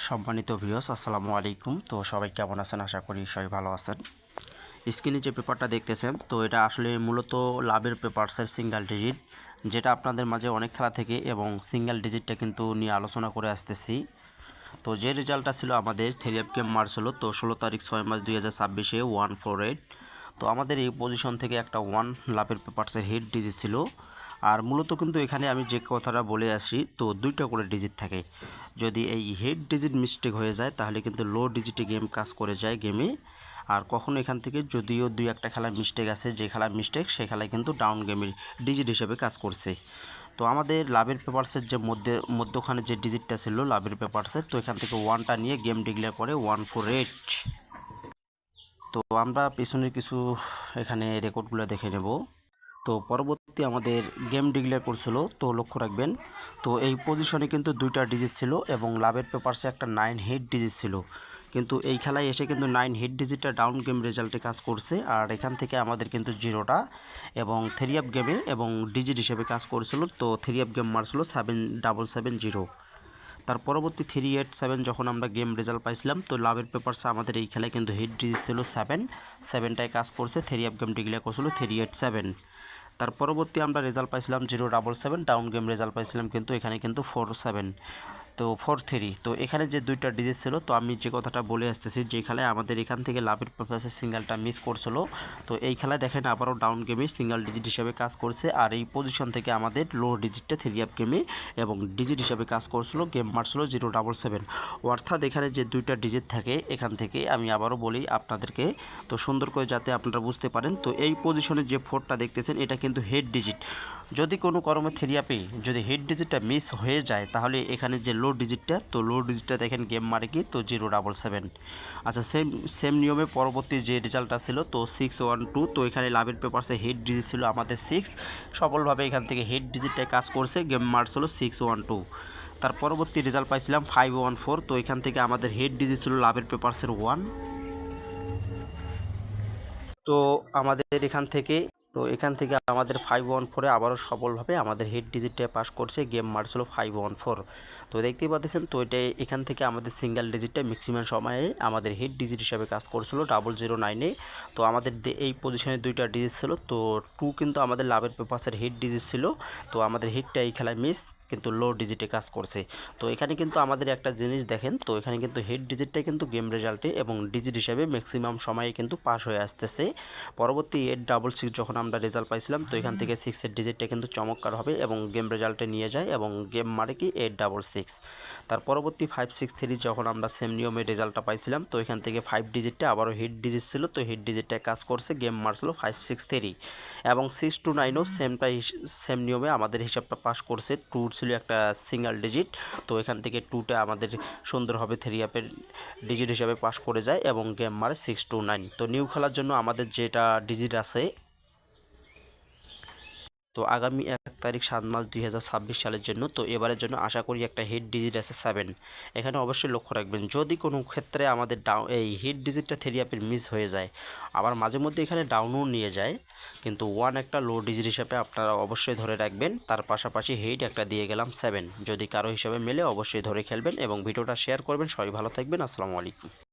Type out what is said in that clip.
সম্মানিত ভিউয়ার্স, আসসালামু আলাইকুম। তো সবাই কেমন আছেন? আশা করি সবাই ভালো আছেন। স্ক্রিনে যে পেপারটা দেখতেছেন, তো এটা আসলে মূলত লাভের পেপারসের সিঙ্গেল ডিজিট, যেটা আপনাদের মাঝে অনেক খেলা থেকে এবং সিঙ্গেল ডিজিটটা কিন্তু নিয়ে আলোচনা করে আসতেছি। তো যে রেজাল্টটা ছিল আমাদের থ্রিএফ গেম মার্চ হলো, তো 16 তারিখ 6 মার্চ 2026 148। তো আমাদের এই পজিশন থেকে একটা লাভের পেপারসের হিট ডিজিট ছিল। আর মূলত কিন্তু এখানে আমি যে কথাটা বলে আসি, তো দুইটা করে ডিজিট থাকে। যদি এই হেড ডিজিট মিস্টেক হয়ে যায় তাহলে কিন্তু লো ডিজিটে গেম কাজ করে যায় গেমে। আর কখনো এখান থেকে যদিও দুই একটা খেলার মিস্টেক আছে, যে খেলার মিস্টেক সেই খেলায় কিন্তু ডাউন গেমের ডিজিট হিসেবে কাজ করছে। তো আমাদের লাভের পেপারসের যে মধ্যখানে যে ডিজিটটা ছিল লাভের পেপারসের, তো এখান থেকে ওয়ানটা নিয়ে গেম ডিক্লেয়ার করে 148। তো আমরা পেছনের কিছু এখানে রেকর্ডগুলো দেখে নেব। তো পরবর্তী আমাদের গেম ডিক্লেয়ার করছিল, তো লক্ষ্য রাখবেন। তো এই পজিশনে কিন্তু দুইটা ডিজিট ছিল এবং লাভের পেপারসে একটা 9 হিট ডিজিট ছিল, কিন্তু এই খেলায় এসে কিন্তু 9 হিট ডিজিটটা ডাউন গেম রেজাল্টে কাজ করছে। আর এখান থেকে আমাদের কিন্তু জিরোটা এবং থ্রি আপ গেমে এবং ডিজিট হিসেবে কাজ করছিল। তো থ্রি আপ গেম মারছিল 7770। তার পরবর্তী 387 যখন আমরা গেম রেজাল্ট পাইছিলাম, তো লাভের পেপারসে আমাদের এই খেলায় কিন্তু হিট ডিজিট ছিল 7টায় কাজ করছে। থ্রি আপ গেম ডিক্লেয়ার করছিল 387। তার পরবর্তী আমরা রেজাল্ট পাইছিলাম 077, ডাউন গেম রেজাল্ট পাইছিলাম কিন্তু এখানে কিন্তু 47, তো 43। তো এখানে যে দুইটা ডিজিট ছিল, তো আমি যে কথাটা বলে আসতেছি, যে খেলায় আমাদের এখান থেকে লাভের পারপাসে সিঙ্গেলটা মিস করছিল, তো এই খেলায় দেখেন আবারও ডাউন গেমে সিঙ্গেল ডিজিট হিসেবে কাজ করছে। আর এই পজিশন থেকে আমাদের লো ডিজিটটা থ্রি আপ গেমে এবং ডিজিট হিসেবে কাজ করছিল, গেম মারছিল 077। অর্থাৎ এখানে যে দুইটা ডিজিট থাকে, এখান থেকে আমি আবারও বলি আপনাদেরকে, তো সুন্দর করে যাতে আপনারা বুঝতে পারেন। তো এই পজিশনে যে ফোরটা দেখতেছেন এটা কিন্তু হেড ডিজিট। যদি কোনো কর্মে থ্রি আপে যদি হেড ডিজিটটা মিস হয়ে যায় তাহলে এখানে যে লো ডিজিটটা, তো লো ডিজিটটা দেখেন গেম মারে কি, তো 077। আচ্ছা, সেম নিয়মে পরবর্তী যে রেজাল্টটা ছিল, তো 612। তো এখানে লাভের পেপারসে হেড ডিজিট ছিল আমাদের 6, সফলভাবে এখান থেকে হেড ডিজিটটায় কাজ করছে, গেম মার্স হলো 612। তার পরবর্তী রেজাল্ট পাইছিলাম 514। তো এখান থেকে আমাদের হেড ডিজিট ছিল লাভের পেপারসের 1। তো আমাদের এখান থেকে আমাদের 514-এ আবারও সফলভাবে আমাদের হিট ডিজিটটা পাস করছে, গেম মার্স হলো 514। তো দেখতেই পাচ্ছেন, তো এটা এখান থেকে আমাদের সিঙ্গেল ডিজিটটা ম্যাক্সিমাম সময়ে আমাদের হিট ডিজিট হিসাবে কাজ করছিল 009-এ। তো আমাদের এই পজিশনে দুইটা ডিজিট ছিল, তো 2 কিন্তু আমাদের লাভের পেপারসের হিট ডিজিট ছিল। তো আমাদের হিটটা এই খেলায় মিস, কিন্তু লো ডিজিটে কাজ করছে। তো এখানে কিন্তু আমাদের একটা জিনিস দেখেন, তো এখানে কিন্তু হেড ডিজিটটাই কিন্তু গেম রেজাল্টে এবং ডিজিট হিসাবে ম্যাক্সিমাম সময়ে কিন্তু পাস হয়ে আসতেছে। পরবর্তী 866 যখন আমরা রেজাল্ট পাইছিলাম, তো এখান থেকে 6-এর ডিজিটটা কিন্তু চমৎকার হবে এবং গেম রেজাল্টে নিয়ে যায় এবং গেম মারে কি 866। তার পরবর্তী 563 যখন আমরা সেম নিয়মে রেজাল্টটা পাইছিলাম, তো এখান থেকে 5 ডিজিটটা আবারও হিট ডিজিট ছিল, তো হিট ডিজিটটায় কাজ করছে, গেম মারছিল 563। এবং 629ও সেম নিয়মে আমাদের হিসাবটা পাস করছে। 2 ছিল একটা সিঙ্গেল ডিজিট, তো এখান থেকে 2টা আমাদের সুন্দরভাবে থ্রি আপের ডিজিট হিসাবে পাস করে যায় এবং গেম মারে 629। তো নিউ খেলার জন্য আমাদের যেটা ডিজিট আছে, তো আগামী 1 তারিখ 7 মার্চ 2026 সালের জন্য, তো এবারের জন্য আশা করি একটা হিট ডিজিট আছে 7। এখানে অবশ্যই লক্ষ্য রাখবেন, যদি কোনো ক্ষেত্রে আমাদের এই হিট ডিজিটটা থ্রি আপের মিস হয়ে যায়, আবার মাঝে মধ্যে এখানে ডাউনও নিয়ে যায়, কিন্তু 1 একটা লো ডিজিট হিসাবে আপনারা অবশ্যই ধরে রাখবেন। তার পাশাপাশি হিট একটা দিয়ে গেলাম 7, যদি কারো হিসাবে মেলে অবশ্যই ধরে খেলবেন এবং ভিডিওটা শেয়ার করবেন। সবাই ভালো থাকবেন, আসসালামু আলাইকুম।